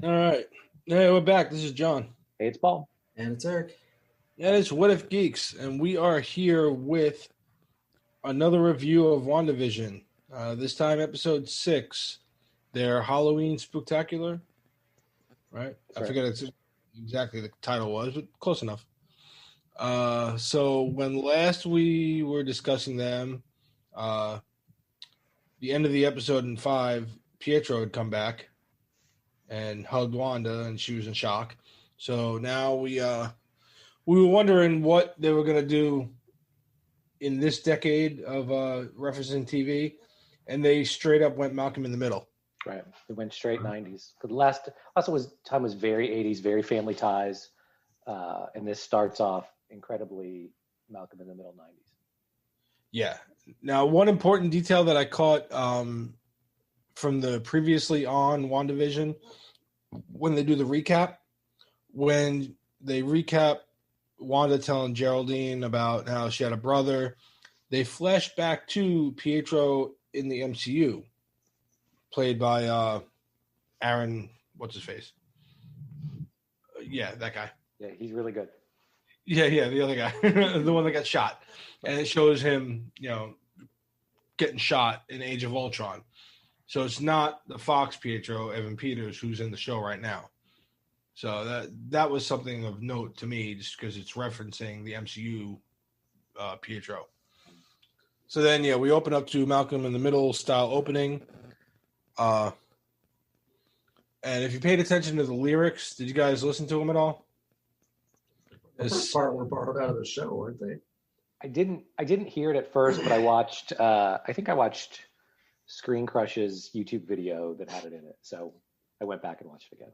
All right. Hey, we're back. This is John. Hey, it's Paul. And it's Eric. And it's What If Geeks, and we are here with another review of WandaVision. This time, episode 6, their Halloween Spooktacular. Right? I forget exactly the title was, but close enough. So when last we were discussing them, the end of the episode in 5, Pietro had come back and hugged Wanda, and she was in shock. So now we were wondering what they were going to do in this decade of referencing TV, and they straight up went Malcolm in the Middle. Right, they went straight 90s. The last time was very 80s, very Family Ties, and this starts off incredibly Malcolm in the Middle 90s. Yeah. Now, one important detail that I caught from the previously on WandaVision, when they do the recap, when they recap Wanda telling Geraldine about how she had a brother, they flash back to Pietro in the MCU, played by Aaron, what's his face? Yeah, that guy. Yeah, he's really good. Yeah, the other guy, the one that got shot. And it shows him, getting shot in Age of Ultron. So it's not the Fox Pietro, Evan Peters, who's in the show right now. So that was something of note to me, just because it's referencing the MCU Pietro. So then, we open up to Malcolm in the Middle style opening. And if you paid attention to the lyrics, did you guys listen to them at all? The first part were borrowed out of the show, weren't they? I didn't hear it at first, but I watched. I think I watched Screen Crush's YouTube video that had it in it. So I went back and watched it again.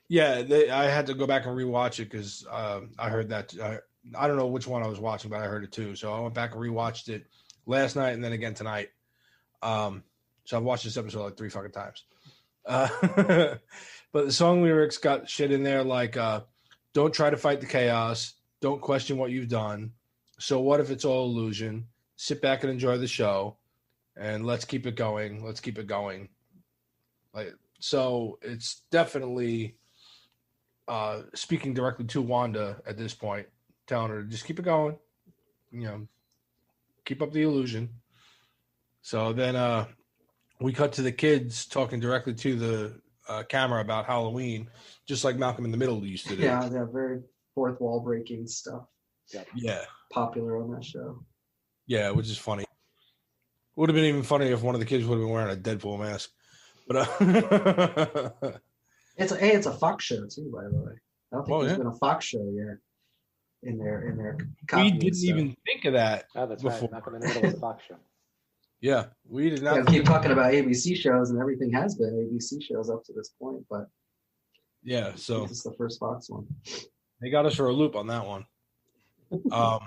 Yeah, I had to go back and rewatch it because I heard that. I don't know which one I was watching, but I heard it too. So I went back and rewatched it last night and then again tonight. So I've watched this episode like 3 fucking times. But the song lyrics got shit in there like, don't try to fight the chaos. Don't question what you've done. So what if it's all illusion? Sit back and enjoy the show. And let's keep it going. Let's keep it going. So it's definitely speaking directly to Wanda at this point, telling her to just keep it going. Keep up the illusion. So then we cut to the kids talking directly to the camera about Halloween, just like Malcolm in the Middle used to do. Yeah, they're very fourth wall breaking stuff. Yeah. Popular on that show. Yeah, which is funny. Would have been even funny if one of the kids would have been wearing a Deadpool mask. But it's a Fox show too, by the way. I don't think there's been a Fox show yet in their we didn't even think of that. Oh, that's before. right. Malcolm in the Middle was a Fox show. Yeah, we did not. Keep talking about ABC shows, and everything has been ABC shows up to this point, but yeah, so this is the first Fox one. They got us for a loop on that one. Well,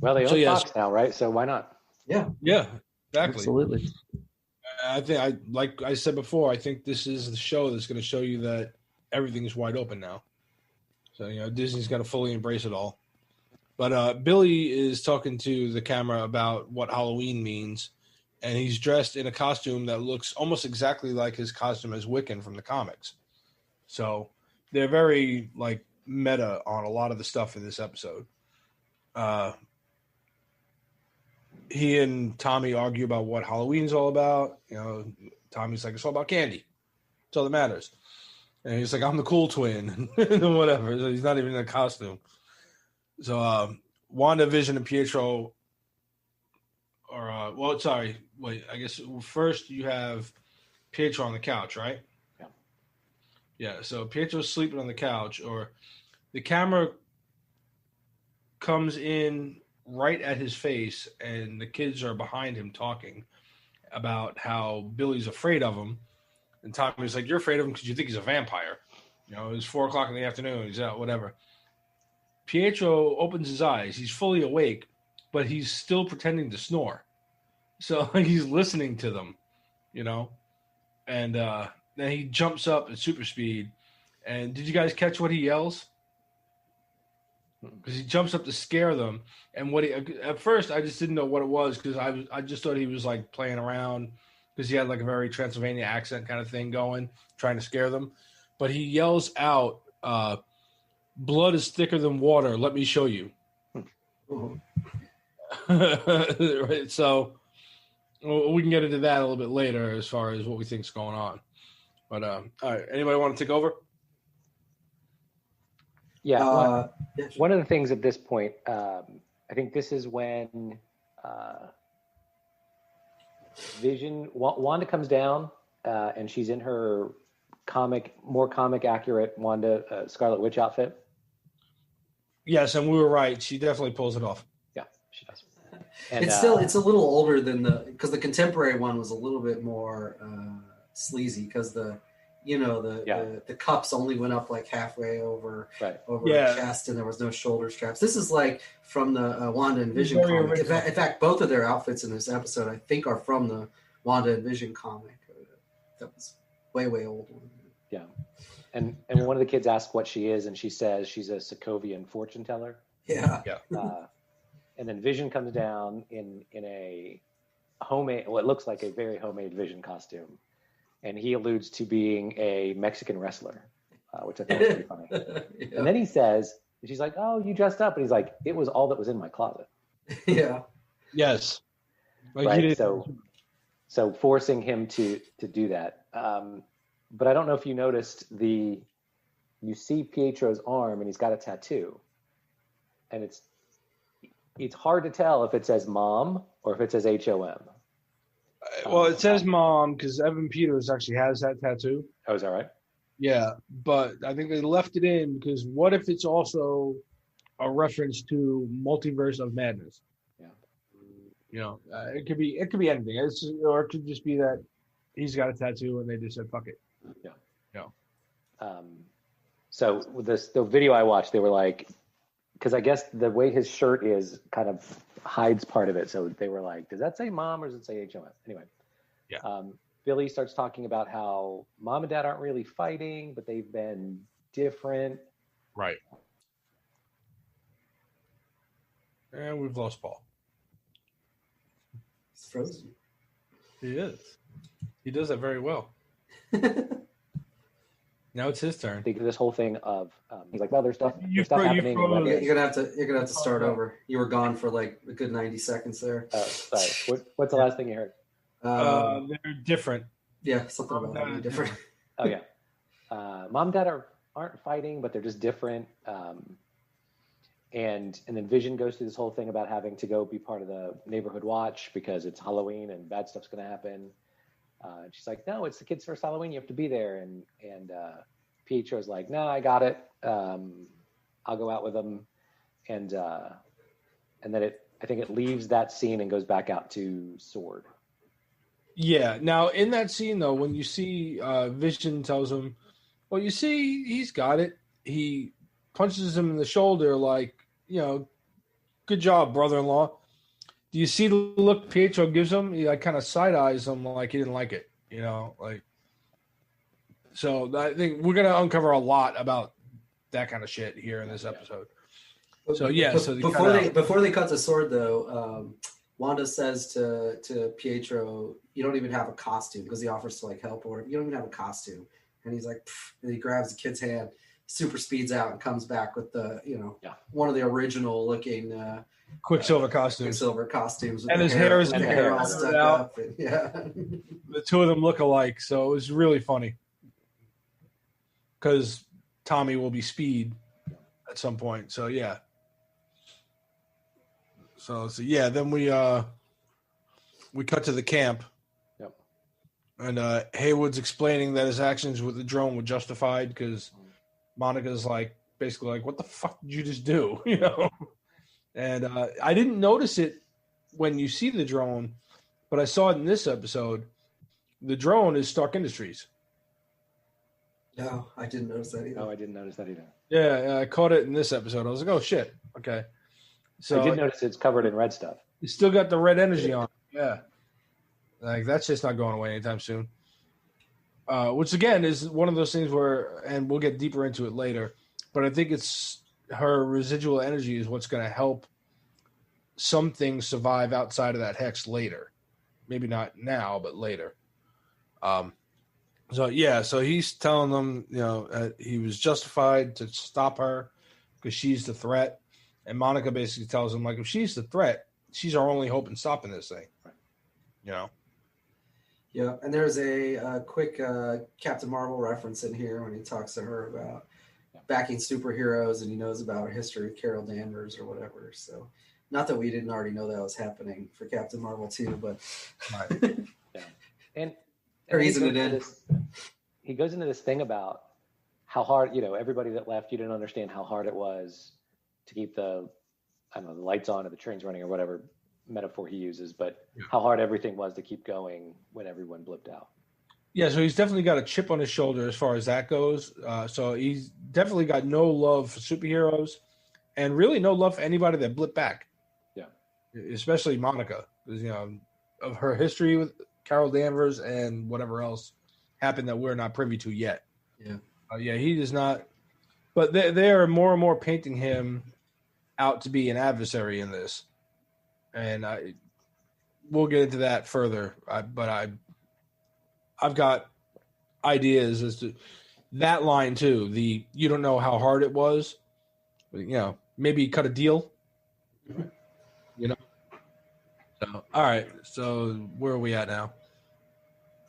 they own Fox now, right? So why not? Yeah, exactly. Absolutely. I think like I said before, I think this is the show that's going to show you that everything is wide open now. So Disney's got to fully embrace it all. But Billy is talking to the camera about what Halloween means, and he's dressed in a costume that looks almost exactly like his costume as Wiccan from the comics. So they're very meta on a lot of the stuff in this episode. He and Tommy argue about what Halloween's all about. Tommy's like, it's all about candy. That's all that matters. And he's like, I'm the cool twin. And whatever. So he's not even in a costume. So WandaVision and Pietro are, I guess first you have Pietro on the couch, right? Yeah. Yeah, so Pietro's sleeping on the couch, or the camera comes in right at his face, and the kids are behind him talking about how Billy's afraid of him. And Tommy's like, you're afraid of him because you think he's a vampire. It's 4:00 in the afternoon. He's out, whatever. Pietro opens his eyes. He's fully awake, but he's still pretending to snore. So he's listening to them, And then he jumps up at super speed. And did you guys catch what he yells? Because he jumps up to scare them, and at first I just didn't know what it was, because I just thought he was playing around, because he had a very Transylvania accent kind of thing going, trying to scare them. but he yells out, "Blood is thicker than water. Let me show you." Right. So we can get into that a little bit later as far as what we think is going on. But all right, anybody want to take over? Yeah. One of the things at this point, I think this is when Wanda comes down, and she's in her more comic accurate Wanda Scarlet Witch outfit. Yes, and we were right. She definitely pulls it off. Yeah, she does. And it's a little older than because the contemporary one was a little bit more sleazy because the cups only went up like halfway over her chest and there was no shoulder straps. This is like from the Wanda and Vision comic. In fact, both of their outfits in this episode I think are from the Wanda and Vision comic. That was way old one. Yeah. And one of the kids asks what she is, and she says she's a Sokovian fortune teller. Yeah. And then Vision comes down in a homemade, what looks like a very homemade Vision costume, and he alludes to being a Mexican wrestler, which I thought was pretty funny. Yeah. And then he says, she's like, "Oh, you dressed up," and he's like, "It was all that was in my closet." Yeah. Yes. Right. So forcing him to do that. But I don't know if you noticed you see Pietro's arm and he's got a tattoo, and it's hard to tell if it says mom or if it says HOM. Well, it says mom because Evan Peters actually has that tattoo. Oh, is that right? Yeah, but I think they left it in because what if it's also a reference to Multiverse of Madness? Yeah. It could be anything. Or it could just be that he's got a tattoo and they just said, fuck it. Yeah. Yeah. So with the video I watched, they were like, because I guess the way his shirt is kind of hides part of it. So they were like, does that say mom or does it say HOM? Anyway. Yeah. Billy starts talking about how mom and dad aren't really fighting, but they've been different. Right. And we've lost Paul. He's frozen. He is. He does that very well. Now it's his turn. I think this whole thing of he's like, well, there's stuff happening. You're gonna have to start over. You were gone for like a good 90 seconds there. Sorry. What's the last thing you heard? They're different. Yeah, something about that. Different. Oh yeah. Mom and dad aren't fighting, but they're just different. And then Vision goes through this whole thing about having to go be part of the neighborhood watch because it's Halloween and bad stuff's going to happen. And she's like, no, it's the kids' first Halloween. You have to be there. And Pietro's like, no, I got it. I'll go out with them. And then I think it leaves that scene and goes back out to Sword. Yeah. Now in that scene though, when you see Vision tells him, well, you see, he's got it. He punches him in the shoulder like, good job, brother-in-law. Do you see the look Pietro gives him? He like kind of side-eyes him like he didn't like it, So I think we're going to uncover a lot about that kind of shit here in this episode. So, yeah. Before they cut to Sword, though, Wanda says to Pietro, you don't even have a costume because he offers to like help or you don't even have a costume. And he's like, and he grabs the kid's hand, super speeds out and comes back with the, one of the original looking Quicksilver costumes. And his hair is all stuck up. And, the two of them look alike. So it was really funny because Tommy will be Speed at some point. So, yeah. So yeah, then we cut to the camp. Yep. And Haywood's explaining that his actions with the drone were justified because Monica's like basically like, what the fuck did you just do? And I didn't notice it when you see the drone, but I saw it in this episode. The drone is Stark Industries. No, I didn't notice that either. No, I didn't notice that either. Yeah, I caught it in this episode. I was like, oh shit, okay. So I did notice it's covered in red stuff. It's still got the red energy on it. Yeah. Like, that's just not going away anytime soon. Which, again, is one of those things where, and we'll get deeper into it later, but I think it's her residual energy is what's going to help some things survive outside of that hex later. Maybe not now, but later. So he's telling them, he was justified to stop her because she's the threat. And Monica basically tells him, like, if she's the threat, she's our only hope in stopping this thing. Yeah, and there's a quick Captain Marvel reference in here when he talks to her about backing superheroes, and he knows about her history of Carol Danvers or whatever. So, not that we didn't already know that was happening for Captain Marvel too, but and they're easing it in. He goes into this thing about how hard, everybody that left, you didn't understand how hard it was to keep the lights on or the trains running or whatever metaphor he uses, but how hard everything was to keep going when everyone blipped out. Yeah, so he's definitely got a chip on his shoulder as far as that goes. So he's definitely got no love for superheroes and really no love for anybody that blipped back. Yeah. Especially Monica, because, of her history with Carol Danvers and whatever else happened that we're not privy to yet. Yeah. He does not. But they are more and more painting him out to be an adversary in this. And we'll get into that further. But I've got ideas as to that line too. You don't know how hard it was. But, maybe cut a deal. So all right. So where are we at now?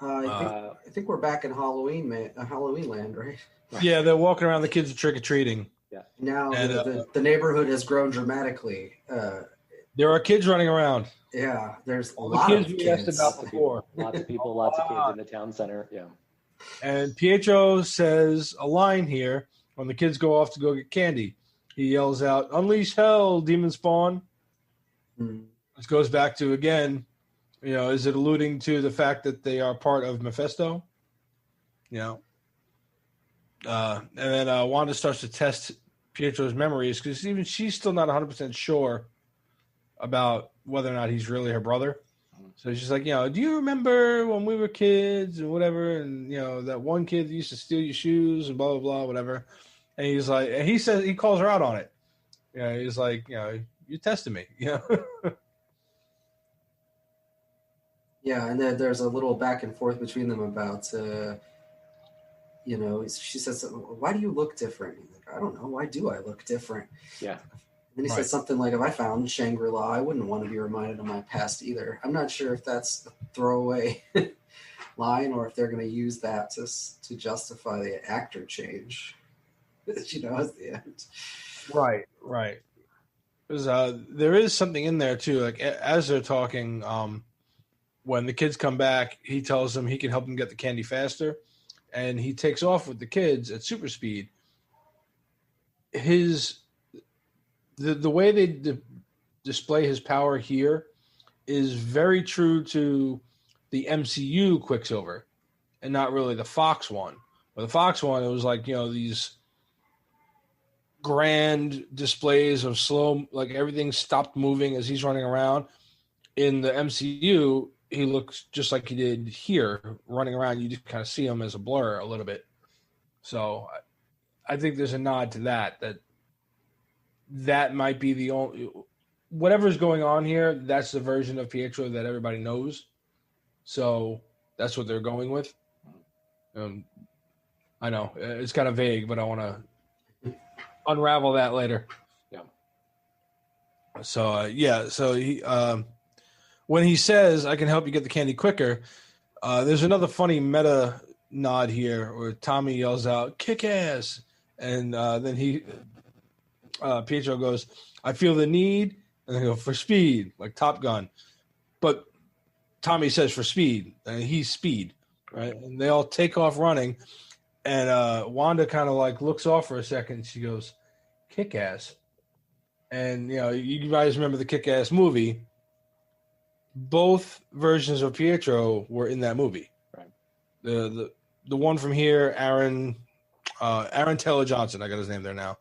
I think we're back in Halloween land, right? Yeah, they're walking around. The kids are trick or treating. Yeah. Now the neighborhood has grown dramatically. There are kids running around. Yeah, there's a lot of kids. Lots of people, lots of kids in the town center. Yeah. And Pietro says a line here when the kids go off to go get candy. He yells out, "Unleash hell, demon spawn!" This goes back to, again, is it alluding to the fact that they are part of Mephisto? And then Wanda starts to test Pietro's memories because even she's still not 100% sure about whether or not he's really her brother. So she's like, do you remember when we were kids and whatever? And, that one kid that used to steal your shoes and blah, blah, blah, whatever. And he's like, and he calls her out on it. He's like, you're testing me, Yeah, and then there's a little back and forth between them about, she says, "Why do you look different?" He's like, "I don't know. Why do I look different?" Yeah. And he says something like, "If I found Shangri-La, I wouldn't want to be reminded of my past either." I'm not sure if that's a throwaway line or if they're going to use that to justify the actor change, at the end. Right. Because there is something in there, too. Like, as they're talking, when the kids come back, he tells them he can help them get the candy faster, and he takes off with the kids at super speed. The way they display his power here is very true to the MCU Quicksilver and not really the Fox one. But the Fox one, it was like, these grand displays of slow, like everything stopped moving as he's running around. In the MCU, he looks just like he did here, running around. You just kind of see him as a blur a little bit. So I think there's a nod to that might be the only whatever's going on here. That's the version of Pietro that everybody knows. So that's what they're going with. I know it's kind of vague, but I want to unravel that later. Yeah. So So he when he says, "I can help you get the candy quicker," there's another funny meta nod here where Tommy yells out, "Kick ass!" And then Pietro goes, "I feel the need," and they go, "For speed," like Top Gun. But Tommy says for speed, and he's speed, right? And they all take off running, and Wanda kind of like looks off for a second, and she goes, "Kick ass." And, you guys remember the Kick Ass movie. Both versions of Pietro were in that movie. Right. The one from here, Aaron Taylor Johnson, I got his name there now.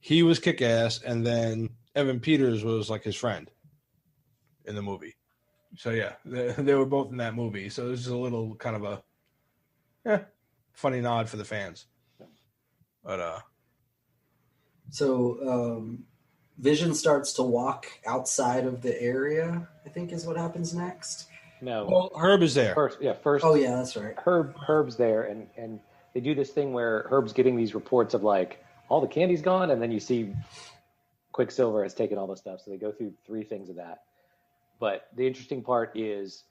He was Kick-Ass, and then Evan Peters was like his friend in the movie. So yeah, they were both in that movie. So this is a little kind of a funny nod for the fans. But so Vision starts to walk outside of the area, I think is what happens next. No. Well, Herb is there. First. Oh yeah, that's right. Herb's there, and they do this thing where Herb's getting these reports of like all the candy's gone, and then you see Quicksilver has taken all the stuff. So they go through 3 things of that. But the interesting part is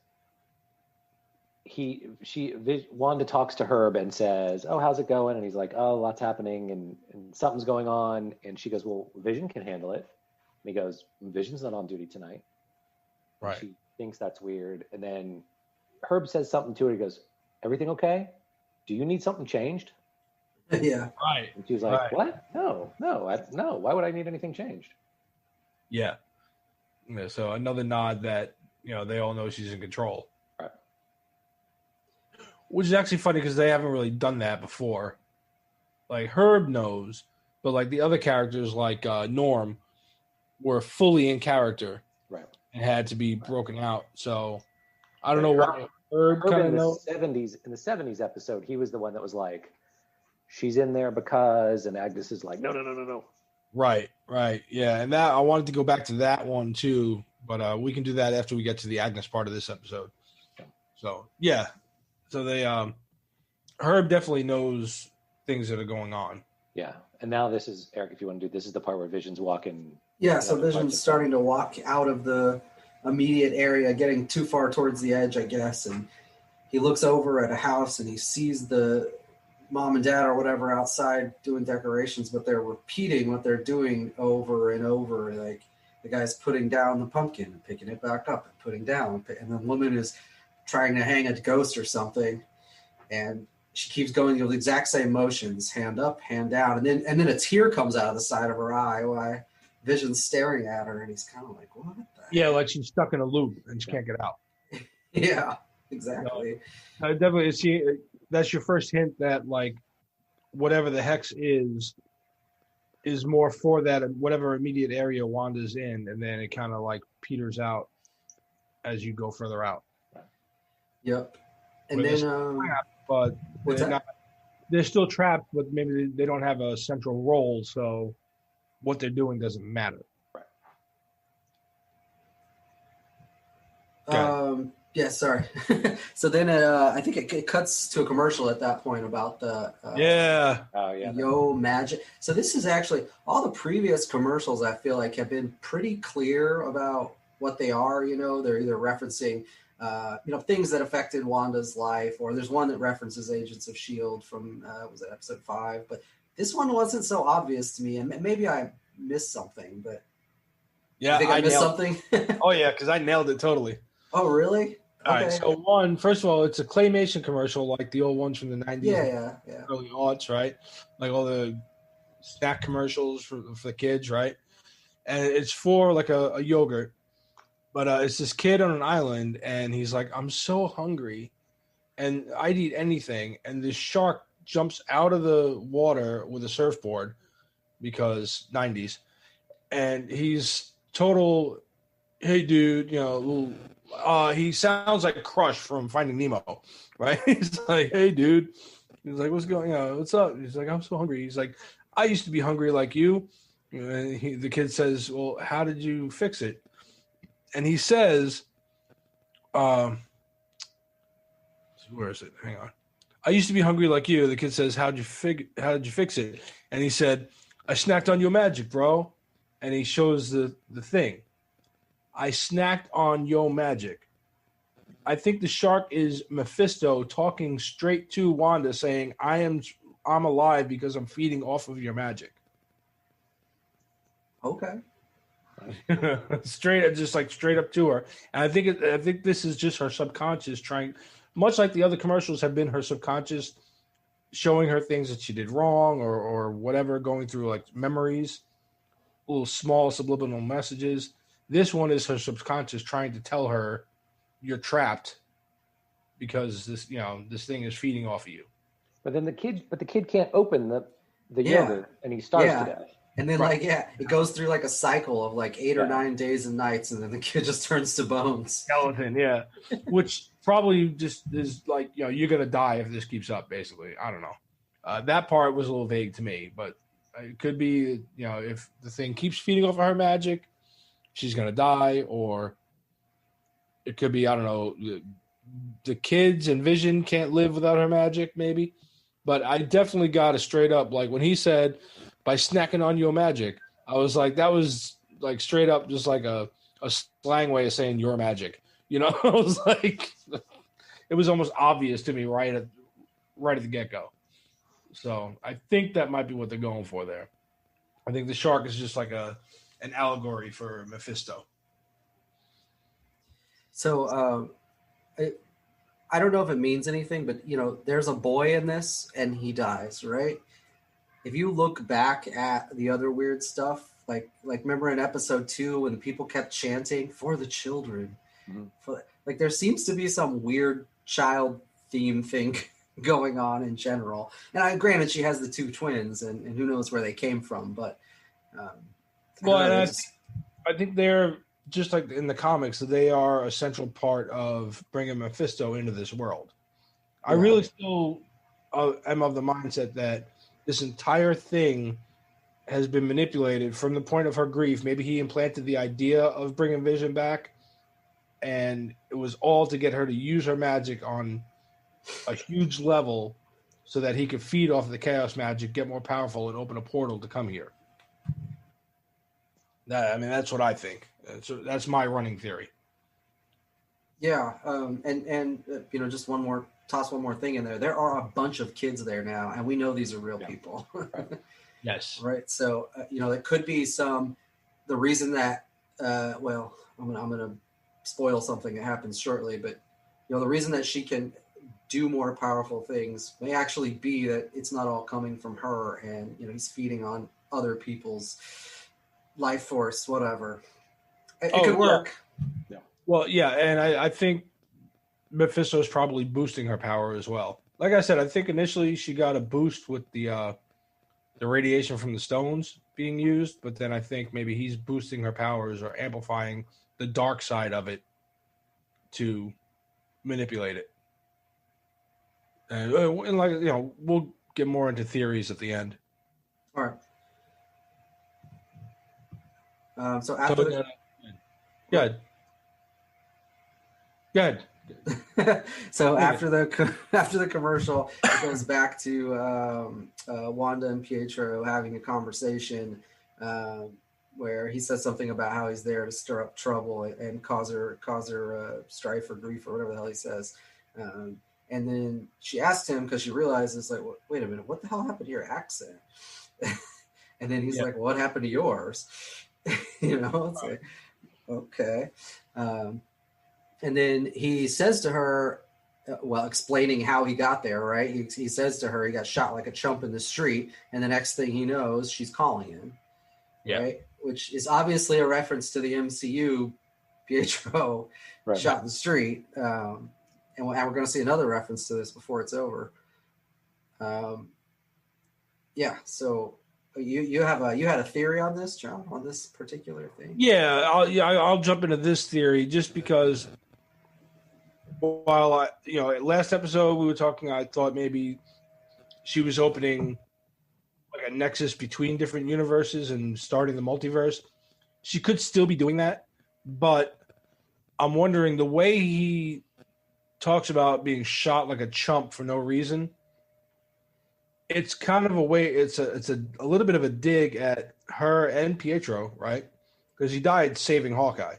Wanda talks to Herb and says, "Oh, how's it going?" And he's like, "Oh, lots happening and something's going on." And she goes, "Well, Vision can handle it." And he goes, "Vision's not on duty tonight." Right. And she thinks that's weird. And then Herb says something to her. He goes, "Everything okay? Do you need something changed?" Yeah. Right. And she was like, "What? No. Why would I need anything changed?" Yeah. So another nod that, they all know she's in control. Right. Which is actually funny because they haven't really done that before. Like Herb knows, but like the other characters like Norm were fully in character. Right. And had to be broken out. So I don't know why Herb kind of knows. In the 70s episode, he was the one that was like, "She's in there because," and Agnes is like, no. Right. Yeah. And that I wanted to go back to that one too, but we can do that after we get to the Agnes part of this episode. So yeah. So they Herb definitely knows things that are going on. Yeah. And now this is, Eric, if you want to do this is the part where Vision's walking. Yeah, so Vision's starting to walk out of the immediate area, getting too far towards the edge, I guess, and he looks over at a house and he sees the mom and dad or whatever outside doing decorations, but they're repeating what they're doing over and over. Like the guy's putting down the pumpkin and picking it back up and putting down, and the woman is trying to hang a ghost or something, and she keeps going through the exact same motions, hand up, hand down, and then a tear comes out of the side of her eye while Vision's staring at her, and he's kind of like, "What the heck?" Like she's stuck in a loop and she can't get out. Yeah, exactly. Definitely, that's your first hint that like whatever the hex is more for that whatever immediate area Wanda's in, and then it kind of like peters out as you go further out. Yep. And then trapped, but they're still trapped, but maybe they don't have a central role, so what they're doing doesn't matter. Right. Yeah, sorry. So then I think it cuts to a commercial at that point about the Yo Magic. So this is actually all the previous commercials I feel like have been pretty clear about what they are. They're either referencing things that affected Wanda's life, or there's one that references Agents of S.H.I.E.L.D. from was it episode 5, but this one wasn't so obvious to me, and maybe I missed something, but yeah, I think I missed something. Oh yeah, because I nailed it totally. Oh really? All right, so first of all, it's a claymation commercial like the old ones from the 90s. Yeah. Early aughts, right? Like all the snack commercials for the kids, right? And it's for like a yogurt, but it's this kid on an island, and he's like, "I'm so hungry, and I'd eat anything." And this shark jumps out of the water with a surfboard because 90s, and he's total, "Hey dude, he sounds like Crush from Finding Nemo, right?" He's like, "Hey dude," he's like, "What's going on? What's up?" He's like, "I'm so hungry." He's like, "I used to be hungry like you." And the kid says, "Well, how did you fix it?" And he says, where is it? Hang on. "I used to be hungry like you." The kid says, how did you fix it?" And he said, "I snacked on your magic, bro." And he shows the thing. "I snacked on your magic." I think the shark is Mephisto talking straight to Wanda, saying, I'm alive because I'm feeding off of your magic." Okay. straight up to her. And I think this is just her subconscious trying, much like the other commercials have been her subconscious showing her things that she did wrong or whatever, going through like memories, little small subliminal messages. This one is her subconscious trying to tell her you're trapped because this thing is feeding off of you. But then the kid can't open the yogurt, and he starves to death. And then it goes through like a cycle of like 8 or 9 days and nights, and then the kid just turns to bones. Skeleton, yeah. Which probably just is like, you're gonna die if this keeps up, basically. I don't know. That part was a little vague to me, but it could be, if the thing keeps feeding off of her magic, she's gonna die, or It could be, I don't know, the kids and Vision can't live without her magic, maybe. But I definitely got a straight up, like when he said, by snacking on your magic, I was like, that was like straight up just like a slang way of saying your magic. You know, I was like, it was almost obvious to me right at the get-go. So I think that might be what they're going for there. I think the shark is just like an allegory for Mephisto. So I don't know if it means anything, but there's a boy in this and he dies, right? If you look back at the other weird stuff, like remember in episode 2 when people kept chanting for the children, like there seems to be some weird child theme thing going on in general. And granted, she has the 2 twins, and who knows where they came from, but I think they're just like in the comics, they are a central part of bringing Mephisto into this world. Yeah. I really still am of the mindset that this entire thing has been manipulated from the point of her grief. Maybe he implanted the idea of bringing Vision back, and it was all to get her to use her magic on a huge level so that he could feed off of the chaos magic, get more powerful, and open a portal to come here. That's what I think. That's my running theory. Yeah, and just toss one more thing in there. There are a bunch of kids there now, and we know these are real people. Yes. Right. So it could be the reason that I'm gonna spoil something that happens shortly, but the reason that she can do more powerful things may actually be that it's not all coming from her, and he's feeding on other people's life force, whatever. It could work. Yeah. Well, yeah, and I think Mephisto is probably boosting her power as well. Like I said, I think initially she got a boost with the radiation from the stones being used, but then I think maybe he's boosting her powers or amplifying the dark side of it to manipulate it. And like we'll get more into theories at the end. All right. So after Good. So after the commercial, it goes back to Wanda and Pietro having a conversation where he says something about how he's there to stir up trouble and cause her strife or grief or whatever the hell he says. And then she asked him because she realizes, like, wait a minute, what the hell happened to your accent? And then he's like, well, what happened to yours? It's like, okay. And then he says to her, explaining how he got there, right? He says to her, he got shot like a chump in the street. And the next thing he knows, she's calling him. Yeah. Right? Which is obviously a reference to the MCU, Pietro shot in the street. And we're going to see another reference to this before it's over. So you had a theory on this, John, on this particular thing? Yeah, I'll jump into this theory just because while last episode we were talking, I thought maybe she was opening like a nexus between different universes and starting the multiverse. She could still be doing that, but I'm wondering the way he talks about being shot like a chump for no reason. It's kind of a way. It's a little bit of a dig at her and Pietro, right? Because he died saving Hawkeye.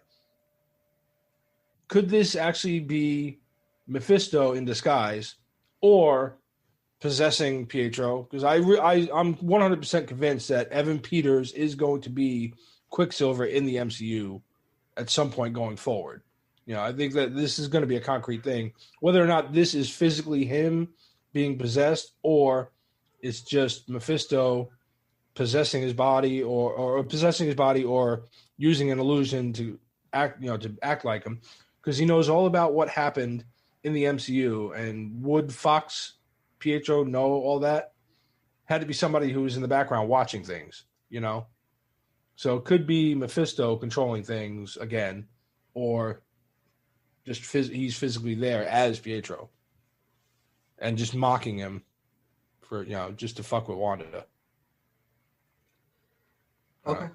Could this actually be Mephisto in disguise, or possessing Pietro? Because I'm 100% convinced that Evan Peters is going to be Quicksilver in the MCU at some point going forward. I think that this is going to be a concrete thing. Whether or not this is physically him being possessed, or it's just Mephisto possessing his body, or possessing his body, or using an illusion to act like him, because he knows all about what happened in the MCU. And would Fox Pietro know all that? Had to be somebody who was in the background watching things, So it could be Mephisto controlling things again, or just he's physically there as Pietro and just mocking him for, just to fuck with Wanda. Okay.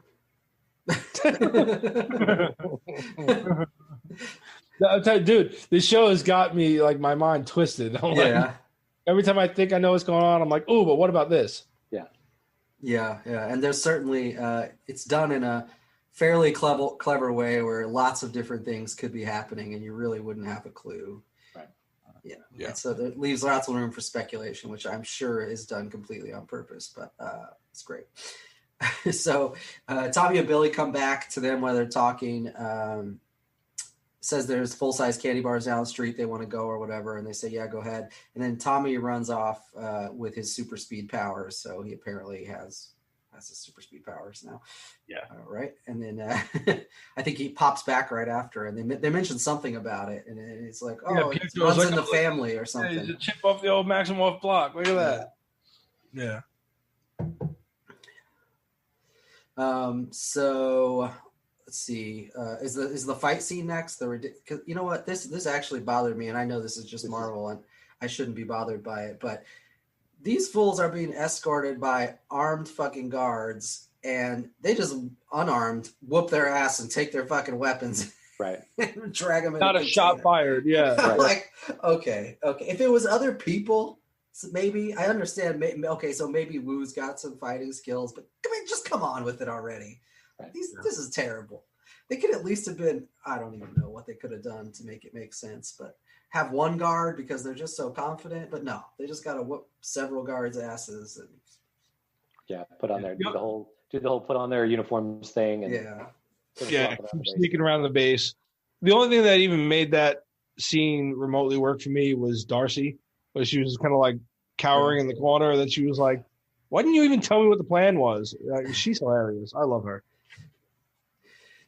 I'll tell you, dude, this show has got me like my mind twisted. I'm like, every time I think I know what's going on, I'm like, oh, but what about this? Yeah. And there's certainly it's done in a fairly clever way where lots of different things could be happening and you really wouldn't have a clue. Right. Yeah. So that leaves lots of room for speculation, which I'm sure is done completely on purpose, but it's great. So Tommy and Billy come back to them while they're talking. Says there's full-size candy bars down the street. They want to go or whatever. And they say, yeah, go ahead. And then Tommy runs off with his super speed powers. So he apparently has his super speed powers now. Yeah. Right. And then I think he pops back right after. And they mentioned something about it. And it's like, it runs in the family or something. He's a chip off the old Maximoff block. Look at that. Yeah. So let's see. Is the fight scene next? Because you know what, this actually bothered me, and I know this is just Marvel, and I shouldn't be bothered by it, but these fools are being escorted by armed fucking guards, and they just unarmed whoop their ass and take their fucking weapons, right? And drag them. Not a shot fired, yeah. Right. Like, okay. If it was other people, so maybe I understand. Okay, so maybe Wu's got some fighting skills, but just come on with it already. Right. This is terrible. They could at least have been, I don't even know what they could have done to make it make sense, but have one guard because they're just so confident. But no, they just got to whoop several guards' asses. And put on their do the whole put on their uniforms thing. And sneaking around the base. The only thing that even made that scene remotely work for me was Darcy, but she was kind of like cowering in the corner. And then she was like, "Why didn't you even tell me what the plan was?" She's hilarious. I love her.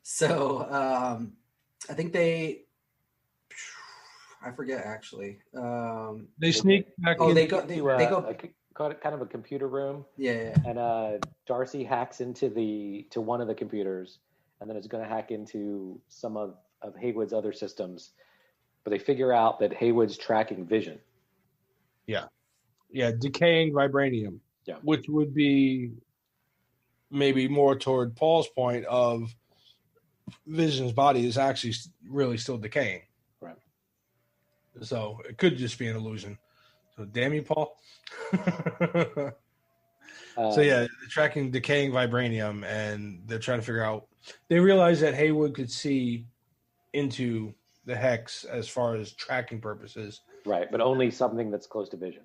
So I think I forget actually. They sneak back. They go kind of a computer room. Yeah. And Darcy hacks into one of the computers, and then it's going to hack into some of Haywood's other systems. But they figure out that Haywood's tracking vision. Yeah, decaying vibranium. Yeah, which would be maybe more toward Paul's point of Vision's body is actually really still decaying. Right. So it could just be an illusion. So damn you, Paul. So yeah, they're tracking decaying vibranium, and they're trying to figure out. They realize that Haywood could see into the hex as far as tracking purposes. Right, but only something that's close to Vision.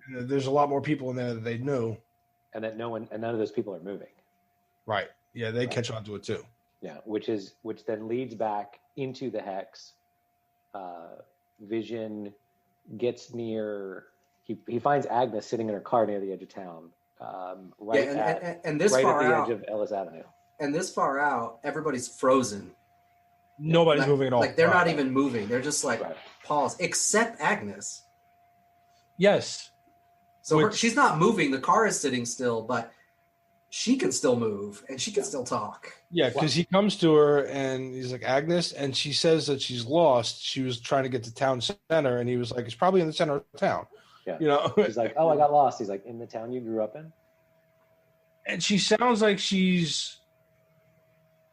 There's a lot more people in there that they knew, and that none of those people are moving. Right. Yeah, they catch on to it too. Yeah, which then leads back into the hex. Vision gets near. He finds Agnes sitting in her car near the edge of town, right at the edge of Ellis Avenue. And this far out, everybody's frozen. Nobody's moving at all. Like they're not even moving. They're just like paused, except Agnes. Yes. So she's not moving. The car is sitting still, but she can still move and she can still talk. Yeah, because he comes to her and he's like, Agnes, and she says that she's lost. She was trying to get to town center, and he was like, it's probably in the center of town. Yeah. You know? She's like, oh, I got lost. He's like, in the town you grew up in? And she sounds like she's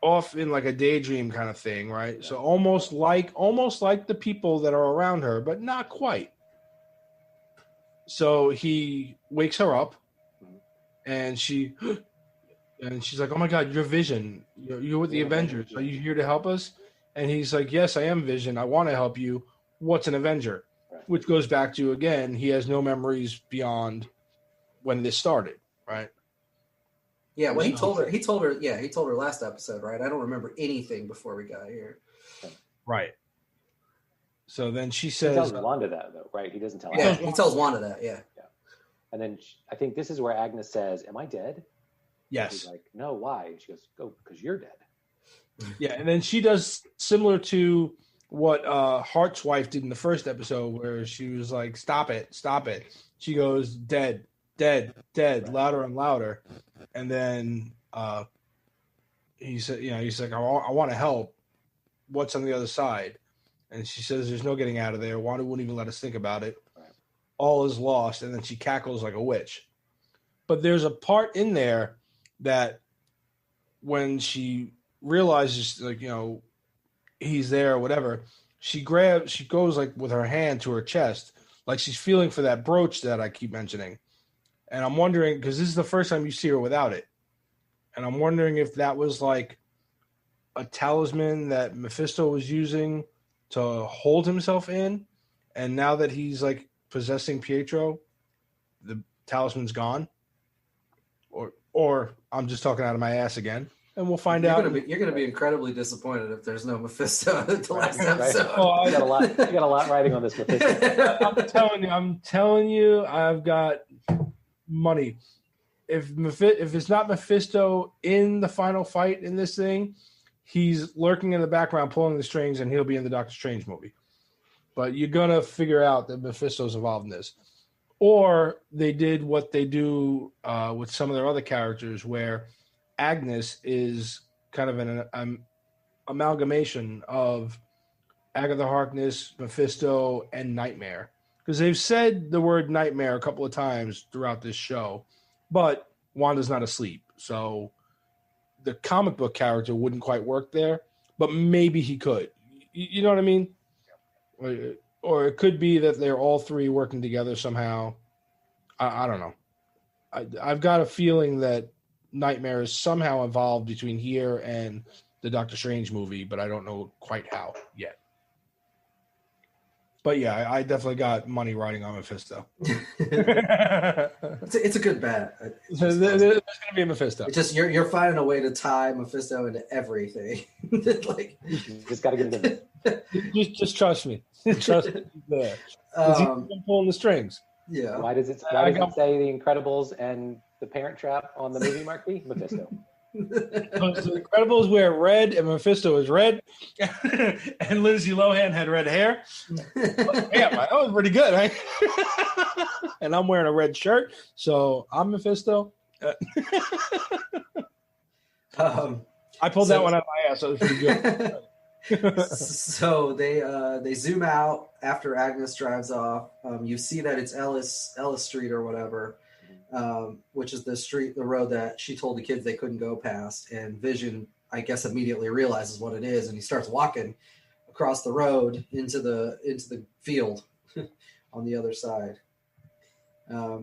off in like a daydream kind of thing, right? Yeah. So almost like the people that are around her, but not quite. So he wakes her up, and she's like, "Oh my God, you're Vision. You're with the Avengers. Are you here to help us?" And he's like, "Yes, I am Vision. I want to help you. What's an Avenger?" Right. Which goes back to, again, he has no memories beyond when this started, right? Yeah, well, he told her last episode, right? I don't remember anything before we got here. Right. So then she says... He tells Wanda that, though, right? He doesn't tell her. Yeah, he tells Wanda that, yeah. And then I think this is where Agnes says, am I dead? Yes. He's like, no, why? And she goes, oh, because you're dead. Yeah, and then she does similar to what Hart's wife did in the first episode, where she was like, stop it. She goes, dead, right. Louder and louder. And then he's like, I want to help. What's on the other side? And she says, there's no getting out of there. Wanda wouldn't even let us think about it. Right. All is lost. And then she cackles like a witch. But there's a part in there that when she realizes, like, he's there or whatever, she goes like with her hand to her chest, like she's feeling for that brooch that I keep mentioning. And I'm wondering, because this is the first time you see her without it. And I'm wondering if that was like a talisman that Mephisto was using to hold himself in. And now that he's like possessing Pietro, the talisman's gone. Or I'm just talking out of my ass again. And we'll find out. You're going to be incredibly disappointed if there's no Mephisto at the last episode. Right. Oh, you got a lot riding on this Mephisto. I'm telling you, I've got money. If it's not Mephisto in the final fight in this thing, he's lurking in the background pulling the strings, and he'll be in the Doctor Strange movie. But you're going to figure out that Mephisto's involved in this. Or they did what they do with some of their other characters, where Agnes is kind of an amalgamation of Agatha Harkness, Mephisto, and Nightmare. Because they've said the word Nightmare a couple of times throughout this show, but Wanda's not asleep. So the comic book character wouldn't quite work there, but maybe he could. You know what I mean? Or it could be that they're all three working together somehow. I don't know. I've got a feeling that Nightmare is somehow involved between here and the Doctor Strange movie, but I don't know quite how yet. But yeah, I definitely got money riding on Mephisto. It's a good bet. There's going to be a Mephisto. It's just you're finding a way to tie Mephisto into everything. Like you just got to get it in. Just trust me. Trust me there. He's pulling the strings. Yeah. Why does it say The Incredibles and The Parent Trap on the movie marquee? Mephisto. The Incredibles wear red, and Mephisto is red, and Lindsay Lohan had red hair. Damn, that was pretty good, right? And I'm wearing a red shirt, so I'm Mephisto. I pulled that one out of my ass, so it was pretty good. So they zoom out after Agnes drives off. You see that it's Ellis Street or whatever, which is the road that she told the kids they couldn't go past. And Vision, I guess, immediately realizes what it is, and he starts walking across the road into the field on the other side. I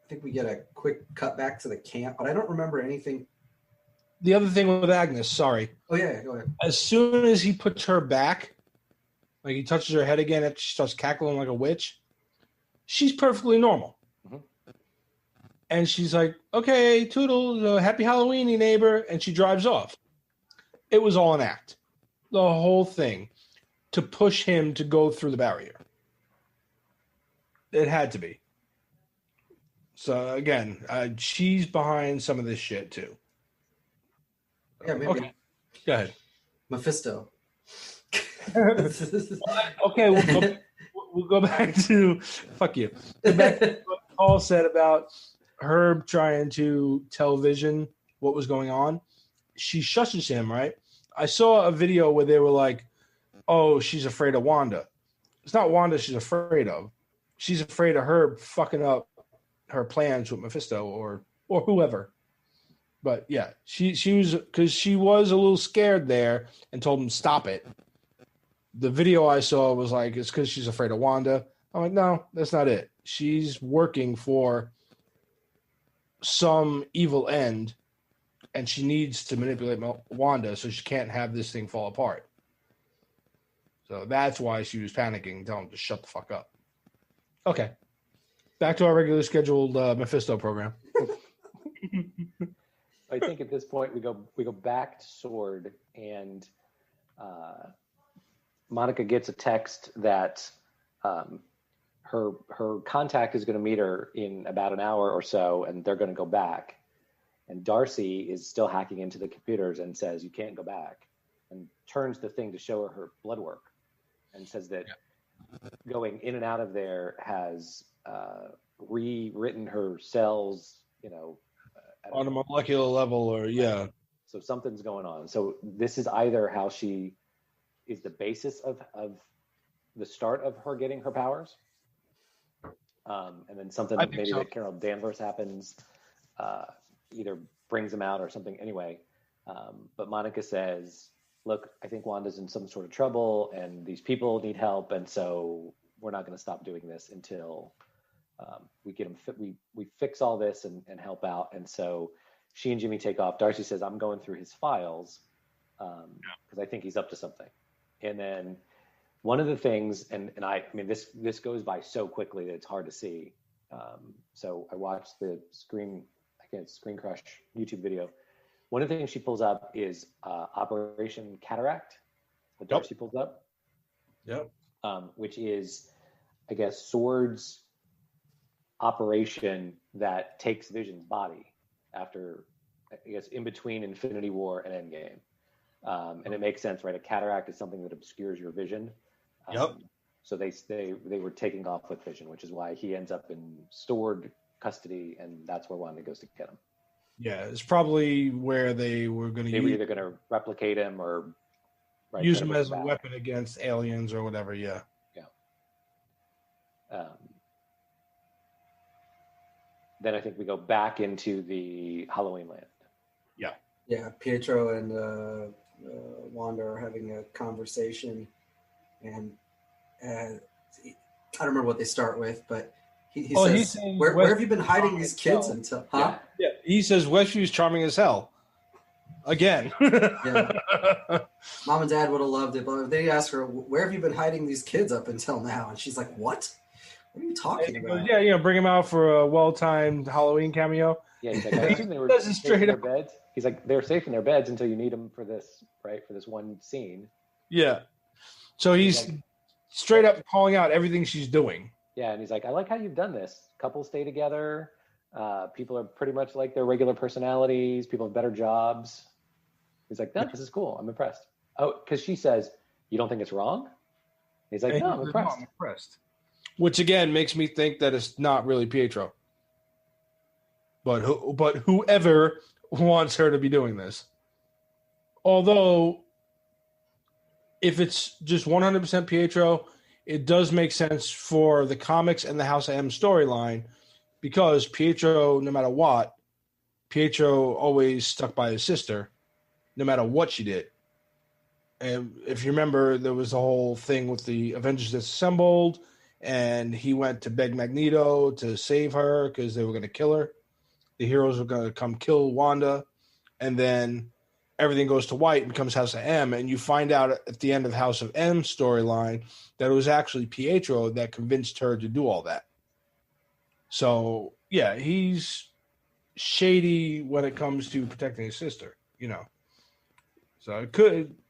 think we get a quick cut back to the camp, but I don't remember anything. The other thing with Agnes, sorry. Oh, yeah, go ahead. As soon as he puts her back, like he touches her head again after she starts cackling like a witch, she's perfectly normal. Mm-hmm. And she's like, okay, toodles, happy Halloweeny, neighbor. And she drives off. It was all an act. The whole thing to push him to go through the barrier. It had to be. So, again, she's behind some of this shit, too. Yeah, maybe. Okay. Go ahead. Mephisto. Okay, we'll go back to fuck you. Go back to what Paul said about Herb trying to tell Vision what was going on. She shushes him, right? I saw a video where they were like, "Oh, she's afraid of Wanda." It's not Wanda she's afraid of. She's afraid of Herb fucking up her plans with Mephisto or whoever. But yeah, she was, because she was a little scared there and told him stop it. The video I saw was like, it's because she's afraid of Wanda. I'm like, no, that's not it. She's working for some evil end, and she needs to manipulate Wanda so she can't have this thing fall apart. So that's why she was panicking, telling him to shut the fuck up. Okay, back to our regular scheduled Mephisto program. I think at this point we go back to Sword, and Monica gets a text that her contact is going to meet her in about an hour or so, and they're going to go back. And Darcy is still hacking into the computers and says, "You can't go back," and turns the thing to show her blood work, and says that going in and out of there has rewritten her cells, on a molecular level, or yeah. So something's going on. So this is either how she is the basis of the start of her getting her powers, and then something maybe so. That Carol Danvers happens, either brings them out or something. Anyway, but Monica says look, I think Wanda's in some sort of trouble and these people need help. And so we're not going to stop doing this until we get them, we fix all this and help out. And so she and Jimmy take off. Darcy says, I'm going through his files because I think he's up to something. And then one of the things, and I mean, this goes by so quickly that it's hard to see. So I watched the Screen Crush YouTube video. One of the things she pulls up is Operation Cataract, that Darcy pulls up. Yep. Which is, I guess, Sword's operation that takes Vision's body after, I guess, in between Infinity War and Endgame. And it makes sense, right? A cataract is something that obscures your vision. So they were taking off with Vision, which is why he ends up in Sword custody, and that's where Wanda goes to get him. Yeah, it's probably where they were going to They were either going to replicate him or use him as a weapon against aliens or whatever. Yeah. Then I think we go back into the Halloween land. Yeah. Pietro and Wanda are having a conversation, and I don't remember what they start with, but he says, where have you been hiding these kids until? Huh? Yeah. He says Westview's charming as hell. Again. Yeah. Mom and Dad would have loved it, but they asked her, where have you been hiding these kids up until now? And she's like, what? What are you talking about? Yeah, bring him out for a well-timed Halloween cameo. Yeah, he's like, I assume they were safe in their beds. He's like, they're safe in their beds until you need them for this, right? For this one scene. Yeah. So he's like, straight up calling out everything she's doing. Yeah, and he's like, I like how you've done this. Couples stay together. People are pretty much like their regular personalities. People have better jobs. He's like, no, this is cool. I'm impressed. Oh, because she says, you don't think it's wrong? He's like, no, I'm impressed. I'm impressed. Which again makes me think that it's not really Pietro. But whoever wants her to be doing this. Although, if it's just 100% Pietro, it does make sense for the comics and the House of M storyline, because Pietro, no matter what, Pietro always stuck by his sister, no matter what she did. And if you remember, there was a whole thing with the Avengers Disassembled, and he went to beg Magneto to save her because they were going to kill her. The heroes were going to come kill Wanda, and then everything goes to white and becomes House of M, and you find out at the end of House of M storyline that it was actually Pietro that convinced her to do all that. So, yeah, he's shady when it comes to protecting his sister, So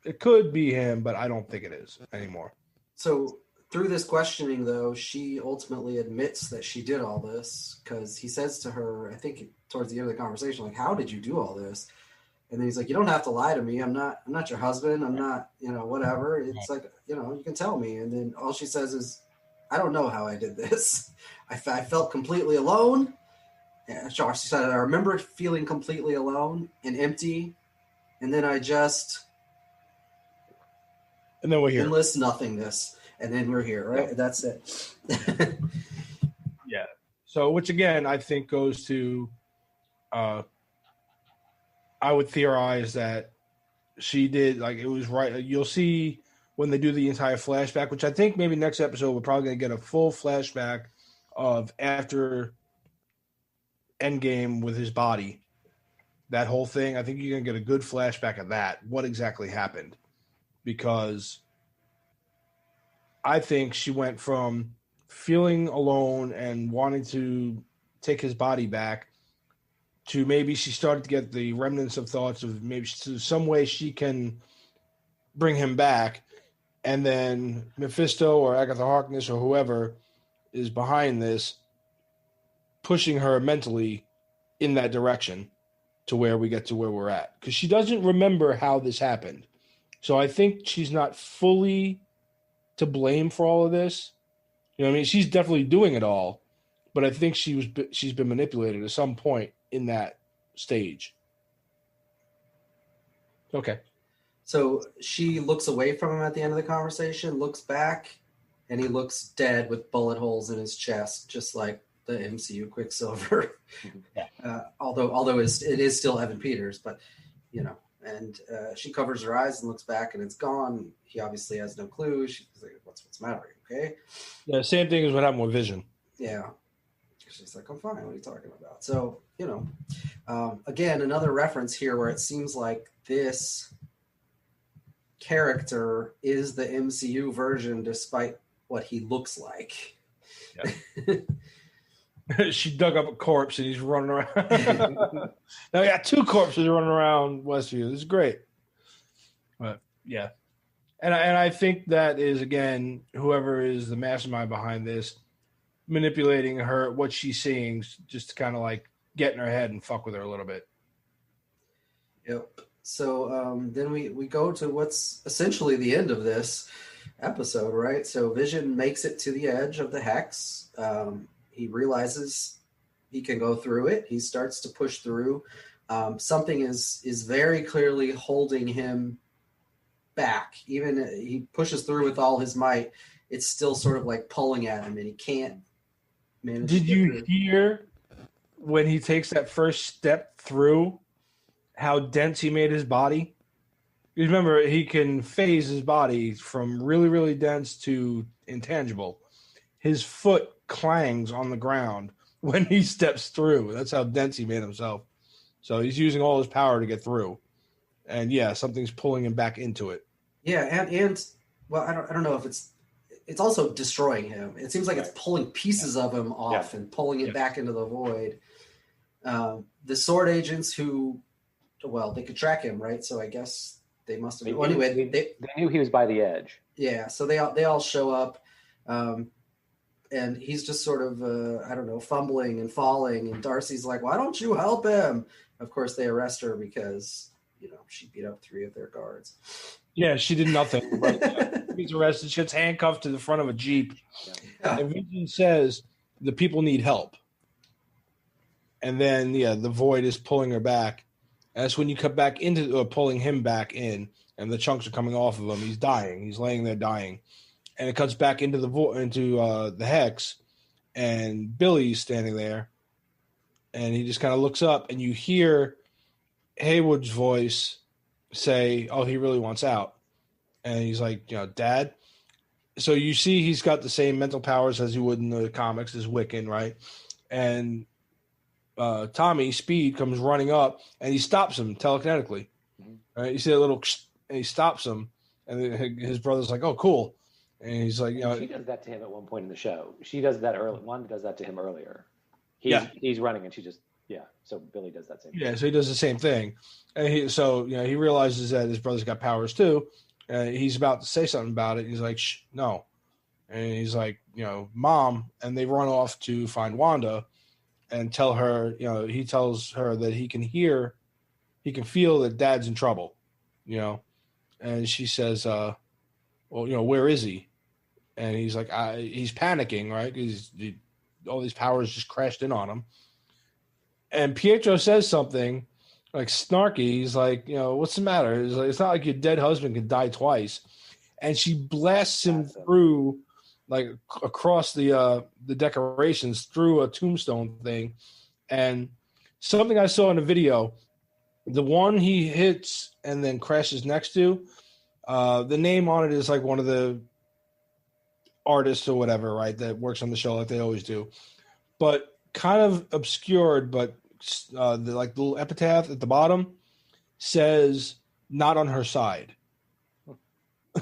it could be him, but I don't think it is anymore. So through this questioning, though, she ultimately admits that she did all this, because he says to her, I think towards the end of the conversation, like, how did you do all this? And then he's like, you don't have to lie to me. I'm not your husband. I'm not, whatever. It's like, you can tell me. And then all she says is, I don't know how I did this. I felt completely alone. Yeah, she said, I remember feeling completely alone and empty. And then I just... And then we're here. Endless nothingness. And then we're here, right? Yeah. That's it. Yeah. So, which again, I think goes to... I would theorize that she did, like, it was right. You'll see when they do the entire flashback, which I think maybe next episode we're probably going to get a full flashback of after Endgame with his body. That whole thing, I think you're going to get a good flashback of that, what exactly happened. Because I think she went from feeling alone and wanting to take his body back to maybe she started to get the remnants of thoughts of maybe some way she can bring him back. And then Mephisto or Agatha Harkness or whoever is behind this, pushing her mentally in that direction to where we get to where we're at. Because she doesn't remember how this happened. So I think she's not fully to blame for all of this. You know what I mean? She's definitely doing it all. But I think she's been manipulated at some point in that stage. Okay. So she looks away from him at the end of the conversation, looks back, and he looks dead with bullet holes in his chest, just like the MCU Quicksilver. Yeah. Although it is still Evan Peters, but And she covers her eyes and looks back, and it's gone. He obviously has no clue. She's like, what's the matter? Okay. Yeah, same thing as what happened with Vision. Yeah. She's like, I'm fine. What are you talking about? So, again, another reference here where it seems like this character is the MCU version despite what he looks like. Yeah. She dug up a corpse and he's running around. Now we got 2 corpses running around Westview. This is great. But yeah. And I think that is, again, whoever is the mastermind behind this, manipulating her, what she's seeing, just to kind of like get in her head and fuck with her a little bit. Yep. So then we go to what's essentially the end of this episode, right? So Vision makes it to the edge of the hex. He realizes he can go through it. He starts to push through. Something is very clearly holding him back. Even he pushes through with all his might, it's still sort of like pulling at him, and he can't manage. Did you hear when he takes that first step through how dense he made his body? You remember, he can phase his body from really, really dense to intangible. His foot clangs on the ground when he steps through. That's how dense he made himself. So he's using all his power to get through. And yeah, something's pulling him back into it. Yeah, and well, I don't know if it's also destroying him. It seems like it's pulling pieces of him off and pulling it back into the void. The sword agents who, well, they could track him, right? So I guess they must have. Well, anyway, they knew he was by the edge. Yeah, so they all show up, and he's just sort of I don't know, fumbling and falling. And Darcy's like, "Why don't you help him?" Of course, they arrest her because she beat up 3 of their guards. Yeah, she did nothing. Right? He's arrested. She gets handcuffed to the front of a Jeep. Yeah. And Vision says the people need help. And then, the void is pulling her back. And that's when you cut back into pulling him back in, and the chunks are coming off of him. He's dying. He's laying there dying. And it cuts back into the hex, and Billy's standing there. And he just kind of looks up, and you hear Haywood's voice say, "Oh, he really wants out." And he's like, "Dad." So you see he's got the same mental powers as he would in the comics as Wiccan, right? And Tommy, Speed, comes running up, and he stops him telekinetically. Right? You see that little, and he stops him, and his brother's like, "Oh, cool." And he's like, She does that to him at one point in the show. She does that early. Wanda does that to him earlier. He's running, and she just, so Billy does that same thing. Yeah, so he does the same thing. And he realizes that his brother's got powers too. He's about to say something about it. He's like, "Shh, no." And he's like, "Mom," and they run off to find Wanda and tell her, he tells her that he can feel that Dad's in trouble, and she says, "Well, where is he?" And he's like, he's panicking, right? Because all these powers just crashed in on him. And Pietro says something like snarky. He's like, "What's the matter?" He's like, "It's not like your dead husband can die twice." And she blasts him through, like across the decorations, through a tombstone thing. And something I saw in the video, the one he hits and then crashes next to, the name on it is like one of the artists or whatever, right, that works on the show like they always do. But kind of obscured, but the little epitaph at the bottom says "not on her side."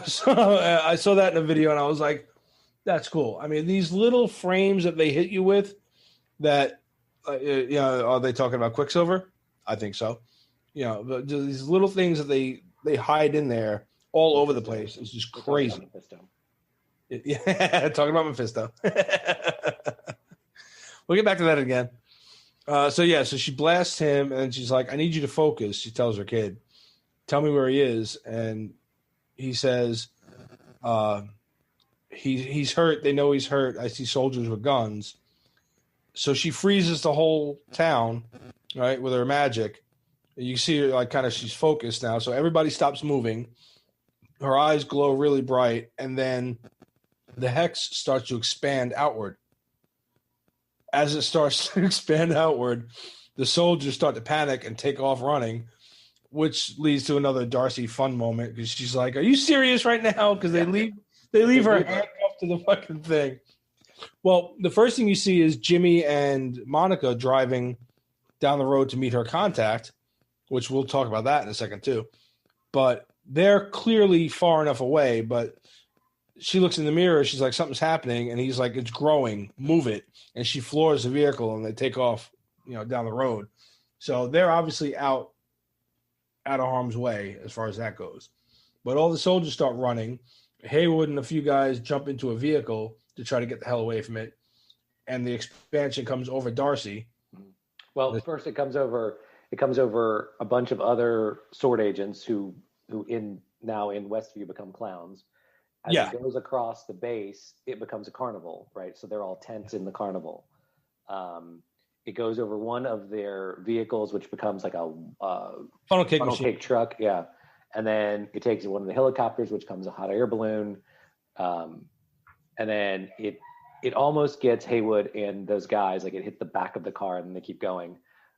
So I saw that in a video and I was like, that's cool. I mean, these little frames that they hit you with, that are they talking about Quicksilver? I think so. But these little things that they hide in there all over the place. It's just crazy. Yeah, talking about Mephisto. We'll get back to that again. So she blasts him, and she's like, "I need you to focus." She tells her kid, "Tell me where he is." And he says, he's hurt. They know he's hurt. I see soldiers with guns. So she freezes the whole town, right, with her magic. You see her, she's focused now. So everybody stops moving. Her eyes glow really bright, and then the hex starts to expand outward. As it starts to expand outward, the soldiers start to panic and take off running. which leads to another Darcy fun moment because she's like, "Are you serious right now?" Because they leave her handcuffed to the fucking thing. Well, the first thing you see is Jimmy and Monica driving down the road to meet her contact, which we'll talk about that in a second too. But they're clearly far enough away, but she looks in the mirror, she's like, something's happening, and he's like, it's growing, move it. And she floors the vehicle and they take off, down the road. So they're obviously out of harm's way as far as that goes. But all the soldiers start running. Haywood and a few guys jump into a vehicle to try to get the hell away from it. And the expansion comes over Darcy. Well, first it comes over a bunch of other sword agents who now in Westview become clowns. As it goes across the base, it becomes a carnival, right? So they're all tents in the carnival. It goes over one of their vehicles, which becomes like a funnel cake truck, yeah. And then it takes one of the helicopters, which becomes a hot air balloon. And then it almost gets Haywood and those guys, like it hit the back of the car and they keep going.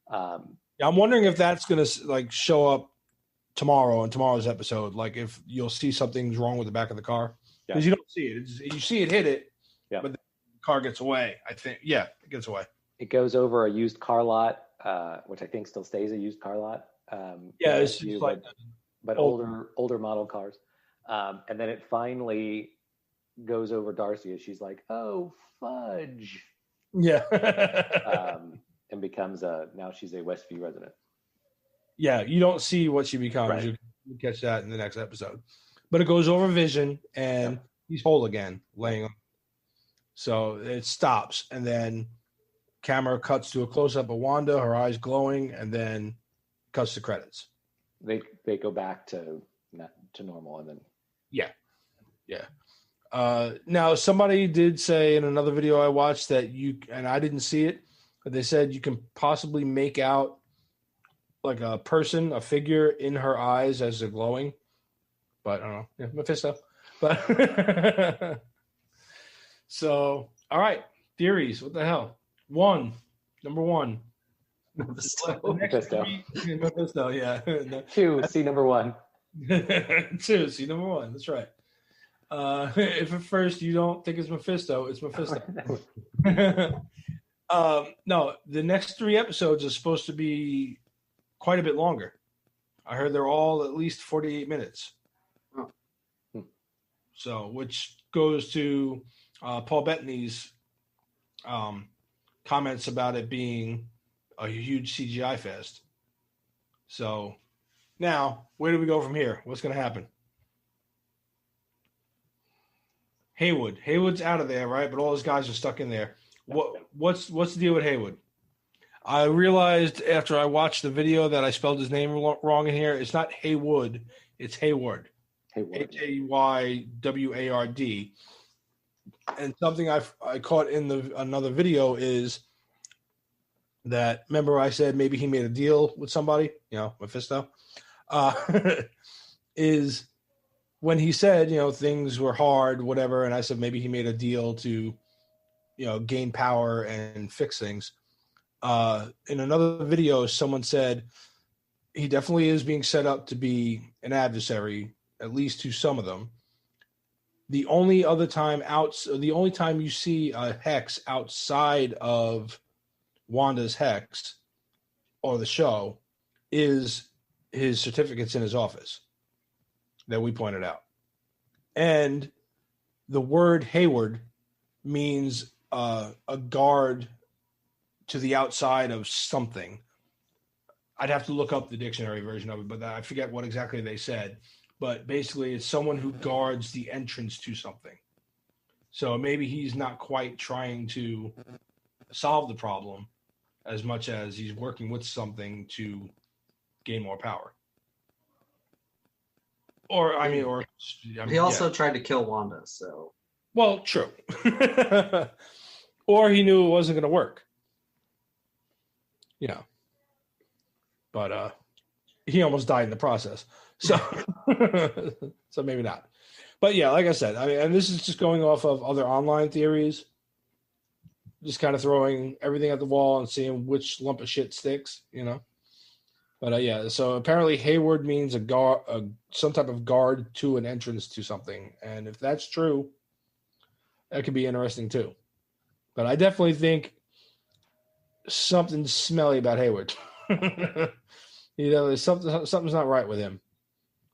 I'm wondering if that's going to like show up tomorrow in tomorrow's episode, like if you'll see something's wrong with the back of the car, because you don't see it. You see it hit it, but the car gets away. I think, it gets away. It goes over a used car lot, which I think still stays a used car lot. It's just like, but older model cars, and then it finally goes over Darcy as she's like, "Oh, fudge!" And becomes now she's a Westview resident. Yeah, you don't see what she becomes. Right. You catch that in the next episode. But it goes over Vision, and he's whole again, laying on. So it stops, and then camera cuts to a close-up of Wanda, her eyes glowing, and then cuts to credits. They go back to normal, and then now somebody did say in another video I watched that and I didn't see it, but they said you can possibly make out like a figure in her eyes as they're glowing, but I don't know. Yeah, Mephisto. But so, all right, theories. What the hell? Number one. Mephisto. Mephisto, yeah. 2, see number 1. 2, see number 1. That's right. If at first you don't think it's Mephisto, it's Mephisto. No, the next 3 episodes are supposed to be quite a bit longer. I heard they're all at least 48 minutes. Oh. So, which goes to Paul Bettany's comments about it being a huge CGI fest. So, now, where do we go from here? What's going to happen? Haywood's out of there, right? But all his guys are stuck in there. What's the deal with Haywood? I realized after I watched the video that I spelled his name wrong in here. It's not Haywood, it's Hayward. Hayward. And something I caught in another video is that, remember I said maybe he made a deal with somebody, Mephisto, is when he said, things were hard, whatever, and I said maybe he made a deal to, gain power and fix things. In another video, someone said he definitely is being set up to be an adversary, at least to some of them. The only time you see a hex outside of Wanda's hex or the show is his certificates in his office that we pointed out. And the word Hayward means a guard to the outside of something. I'd have to look up the dictionary version of it, but I forget what exactly they said. But basically, it's someone who guards the entrance to something. So maybe he's not quite trying to solve the problem as much as he's working with something to gain more power. He also tried to kill Wanda, so. Well, true. Or he knew it wasn't going to work. But he almost died in the process. So, so maybe not. But yeah, like I said, and this is just going off of other online theories. Just kind of throwing everything at the wall and seeing which lump of shit sticks, But yeah, so apparently Hayward means a guard, some type of guard to an entrance to something, and if that's true, that could be interesting too. But I definitely think something's smelly about Hayward. There's something's not right with him.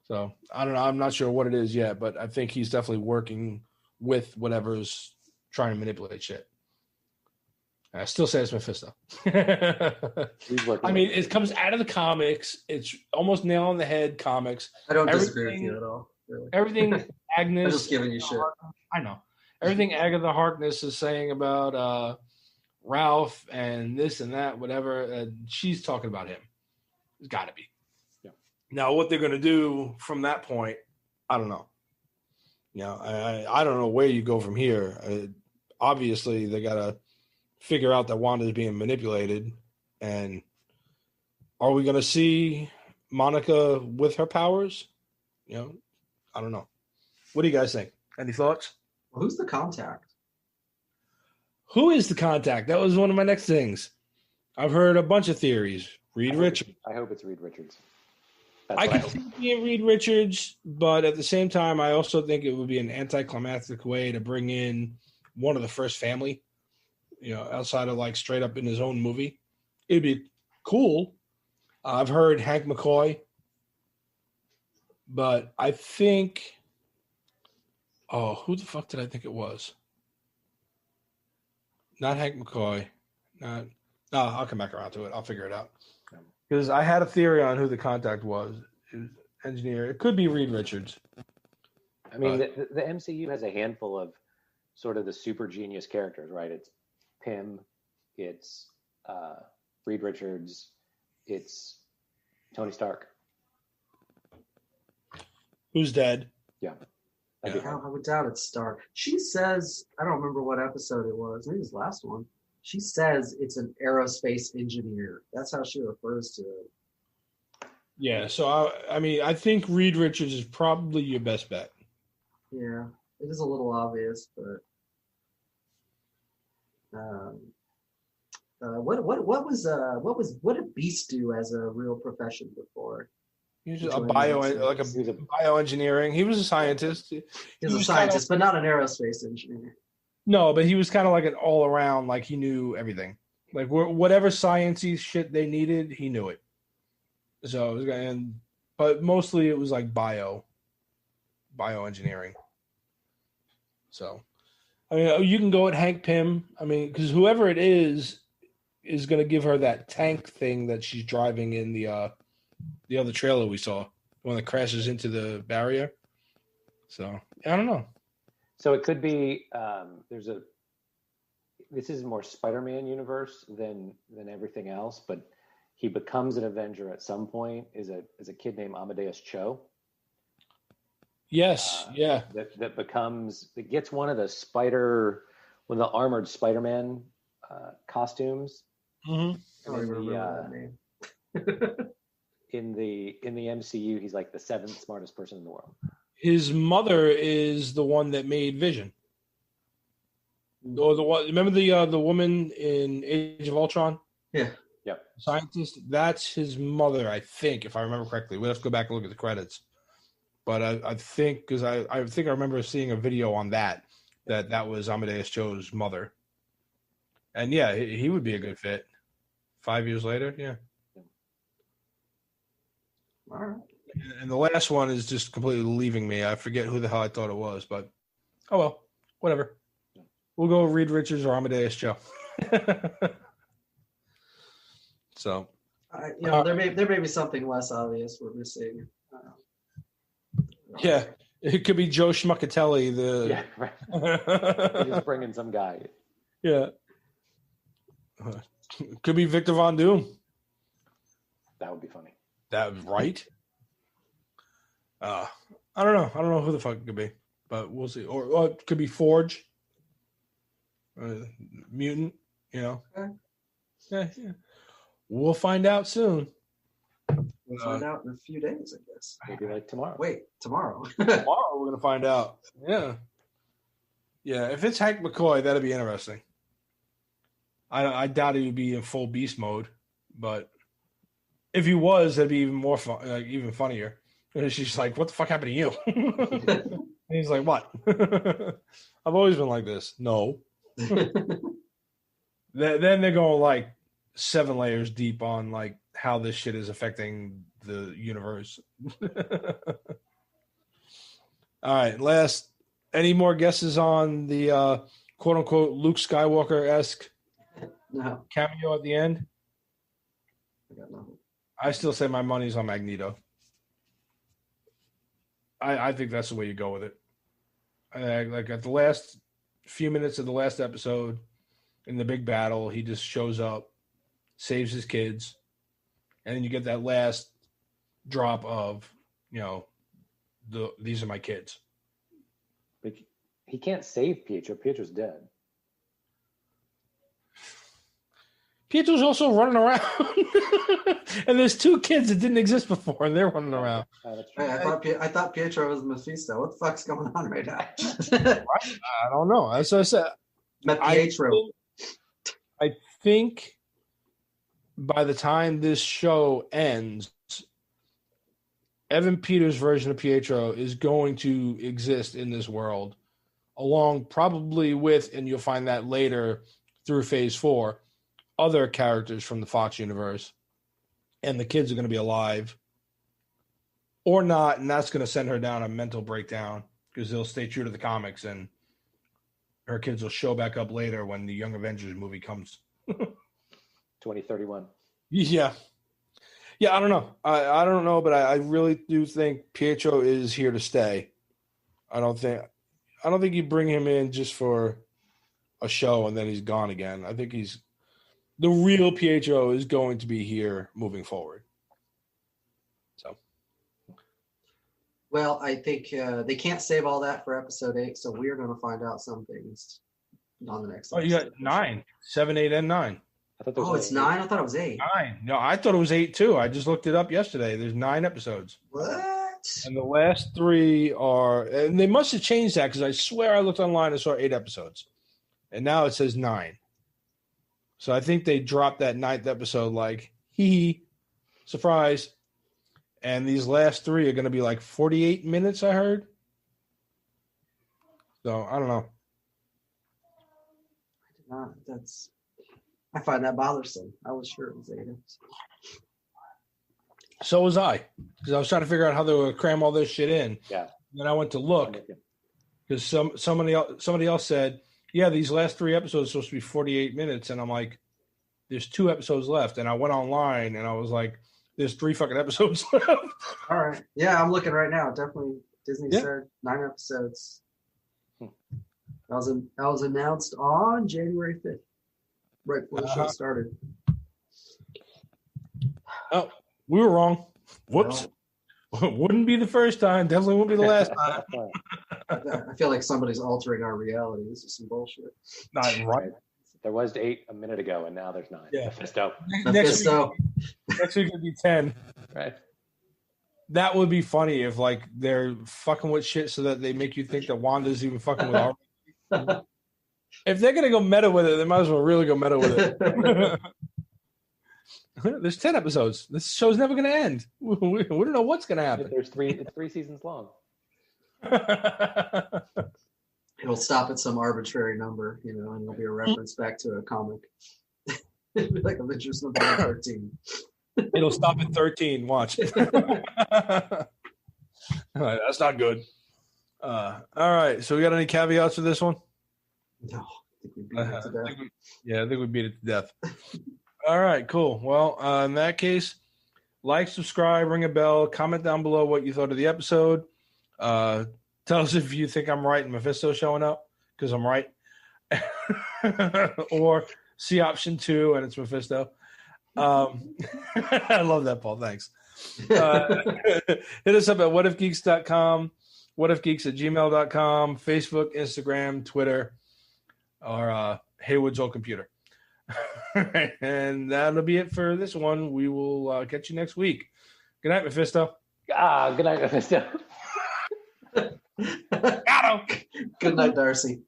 So I don't know. I'm not sure what it is yet, but I think he's definitely working with whatever's trying to manipulate shit. I still say it's Mephisto. I mean, it comes out of the comics. It's almost nail on the head comics. I don't disagree with you at all. Really. Everything Agnes. I'm just giving you shit. I know. Everything Agatha Harkness is saying about Ralph and this and that, whatever, she's talking about him. It's got to be. Yeah. Now, what they're going to do from that point, I don't know. I don't know where you go from here. Obviously, they got to figure out that Wanda's being manipulated, and are we going to see Monica with her powers? I don't know. What do you guys think? Any thoughts? Well, who's the contact? Who is the contact? That was one of my next things. I've heard a bunch of theories. Reed Richards. I hope it's Reed Richards. I could see it being Reed Richards, but at the same time, I also think it would be an anticlimactic way to bring in one of the first family, outside of like straight up in his own movie. It'd be cool. I've heard Hank McCoy, but I think, who the fuck did I think it was? Not Hank McCoy. No, I'll come back around to it. I'll figure it out. Because I had a theory on who the contact was. It was engineer. It could be Reed Richards. I mean, the MCU has a handful of sort of the super genius characters, right? It's Pym, it's Reed Richards, it's Tony Stark. Who's dead? Yeah. I would doubt it's Stark. She says, I don't remember what episode it was. Maybe it was the last one. She says it's an aerospace engineer. That's how she refers to it. Yeah, so I think Reed Richards is probably your best bet. Yeah, it is a little obvious, but what did Beast do as a real profession before? He was bioengineering. He was a scientist. He was a scientist, but not an aerospace engineer. No, but he was kind of like an all around, like he knew everything. Like whatever sciencey shit they needed, he knew it. So, but mostly it was like bioengineering. So, I mean, you can go at Hank Pym. I mean, because whoever it is going to give her that tank thing that she's driving in the other trailer we saw, the one that crashes into the barrier. So, I don't know. So it could be this is more Spider-Man universe than everything else, but he becomes an Avenger at some point. Is a kid named Amadeus Cho. Yes, yeah. That gets one of the armored Spider-Man costumes. Mm-hmm. I don't even remember that name. In the MCU, he's like the 7th smartest person in the world. His mother is the one that made Vision. Or the one, remember the woman in Age of Ultron? Yeah. Yep. Scientist. That's his mother, I think, if I remember correctly. We'll have to go back and look at the credits. But I think, because I think I remember seeing a video on that was Amadeus Cho's mother. And yeah, he would be a good fit. 5 years later, yeah. All right. And the last one is just completely leaving me. I forget who the hell I thought it was, but oh well, whatever. We'll go Reed Richards or Amadeus Cho. So, there may be something less obvious we're missing. Yeah, it could be Joe Schmuckatelli. Yeah, right. Just bringing some guy. Yeah, could be Victor Von Doom. That would be funny. That right. I don't know. I don't know who the fuck it could be, but we'll see. Or it could be Forge, mutant. Okay. Yeah. We'll find out soon. We'll find out in a few days, I guess. Maybe like tomorrow. Wait, tomorrow. Tomorrow we're gonna find out. Yeah. If it's Hank McCoy, that'd be interesting. I doubt he would be in full beast mode, but If he was, that'd be even more fun, even funnier. And she's like, "What the fuck happened to you?" And he's like, "What? I've always been like this." No. Then they're going like 7 layers deep on like how this shit is affecting the universe. All right, last. Any more guesses on the quote unquote Luke Skywalker-esque cameo at the end? I got nothing. I still say my money's on Magneto. I think that's the way you go with it. Like at the last few minutes of the last episode, in the big battle, he just shows up, saves his kids, and then you get that last drop of, these are my kids. But he can't save Pietro. Pietro's dead. Pietro's also running around. And there's 2 kids that didn't exist before, and they're running around. I thought Pietro was Mephisto. What the fuck's going on right now? I don't know. As I said, Pietro. I think by the time this show ends, Evan Peters' version of Pietro is going to exist in this world, along probably with, and you'll find that later through Phase 4, other characters from the Fox universe. And the kids are going to be alive or not, and that's going to send her down a mental breakdown because they'll stay true to the comics, and her kids will show back up later when the Young Avengers movie comes. 2031. Yeah, I don't know. I don't know, but I really do think Pietro is here to stay. I don't think you bring him in just for a show and then he's gone again. I think the real Pietro is going to be here moving forward. So, well, I think they can't save all that for episode 8, so we're going to find out some things on the next. Oh, you got 9, 7, 8, and 9. It's 9. I thought it was 8. 9. No, I thought it was 8 too. I just looked it up yesterday. There's 9 episodes. What? And the last 3 are, and they must have changed that because I swear I looked online and saw 8 episodes, and now it says 9. So I think they dropped that 9th episode like, surprise. And these last 3 are going to be like 48 minutes, I heard. So I don't know. I find that bothersome. I was sure it was 8. So was I, because I was trying to figure out how they would cram all this shit in. Yeah. And then I went to look because somebody else said, yeah, these last 3 episodes are supposed to be 48 minutes. And I'm like, there's 2 episodes left. And I went online and I was like, there's 3 fucking episodes left. All right. Yeah, I'm looking right now. Definitely Disney said 9 episodes. That was announced on January 5th, right before the show started. Oh, we were wrong. Whoops. No. Wouldn't be the first time. Definitely wouldn't be the last time. I feel like somebody's altering our reality. This is some bullshit. Not right. There was 8 a minute ago, and now there's 9. Yeah. Mephisto. Next week would be 10. Right. That would be funny if like they're fucking with shit so that they make you think that Wanda's even fucking with our. If they're gonna go meta with it, they might as well really go meta with it. There's 10 episodes. This show's never gonna end. We don't know what's gonna happen. It's 3 seasons long. It'll stop at some arbitrary number, and it'll be a reference back to a comic. It'll be like Avengers number 13. It'll stop at 13. Watch. All right, that's not good. All right, so we got any caveats for this one? No, I think we beat it to death. I think we beat it to death. All right, cool. Well, in that case, like, subscribe, ring a bell, comment down below what you thought of the episode. Tell us if you think I'm right and Mephisto showing up, because I'm right. Or see option 2 and it's Mephisto. I love that, Paul. Thanks. Hit us up at whatifgeeks.com, whatifgeeks@gmail.com, Facebook, Instagram, Twitter, or Haywood's old computer. And that'll be it for this one. We will catch you next week. Good night, Mephisto. Good night, Mephisto. Got him. Good night, Darcy.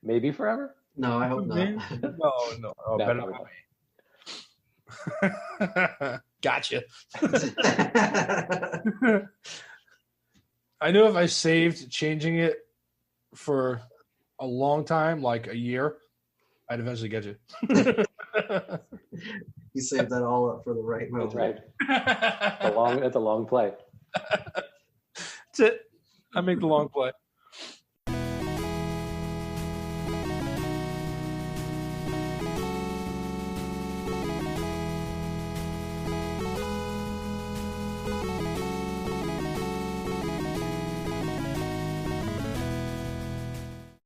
Maybe forever? No, I hope not. No. Oh, better not. Gotcha. I know if I saved changing it for a long time, like a year, I'd eventually get you. You saved that all up for the right moment. That's right. It's a long play. That's it. I make the long play.